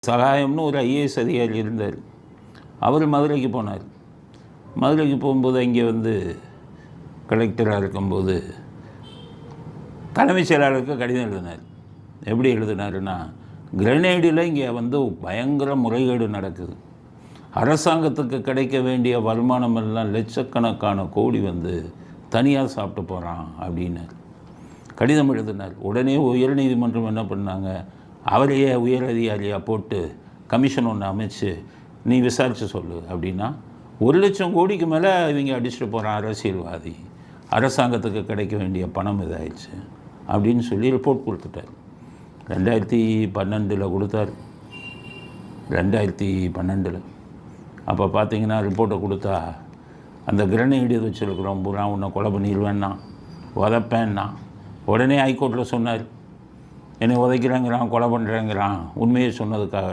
சகாயம்னு ஒரு ஐஏஎஸ் அதிகாரி இருந்தார். அவர் மதுரைக்கு போனார். மதுரைக்கு போகும்போது இங்கே வந்து கலெக்டராக இருக்கும்போது தலைமைச் செயலாளருக்கு கடிதம் எழுதினார். எப்படி எழுதினாருன்னா, கிரனேடில் இங்கே வந்து பயங்கர முறைகேடு நடக்குது, அரசாங்கத்துக்கு கிடைக்க வேண்டிய வருமானம் எல்லாம் லட்சக்கணக்கான கோடி வந்து தனியாக சாப்பிட்டு போகிறான் அப்படின்னார். கடிதம் எழுதினார். உடனே உயர்நீதிமன்றம் என்ன பண்ணாங்க, அவரையே உயர் அதிகாரியாக போட்டு கமிஷன் ஒன்று அமைச்சு நீ விசாரித்து சொல்லு அப்படின்னா, 1,00,000 கோடிக்கு மேலே இவங்க அடிச்சுட்டு போகிறான் அரசியல்வாதி, அரசாங்கத்துக்கு கிடைக்க வேண்டிய பணம் இதாகிடுச்சு அப்படின்னு சொல்லி ரிப்போர்ட் கொடுத்துட்டார். 2012 கொடுத்தார். 2012 அப்போ பார்த்தீங்கன்னா ரிப்போர்ட்டை கொடுத்தா, அந்த கிரனேடு வச்சுருக்கிறோம் பூரா உன்னை கொலை பண்ணிடுவேன்னா, உதைப்பேன்னா. உடனே ஹைகோர்ட்டில் சொன்னார், என்னை உதைக்கிறேங்கிறான், கொலை பண்ணுறேங்கிறான், உண்மையை சொன்னதுக்காக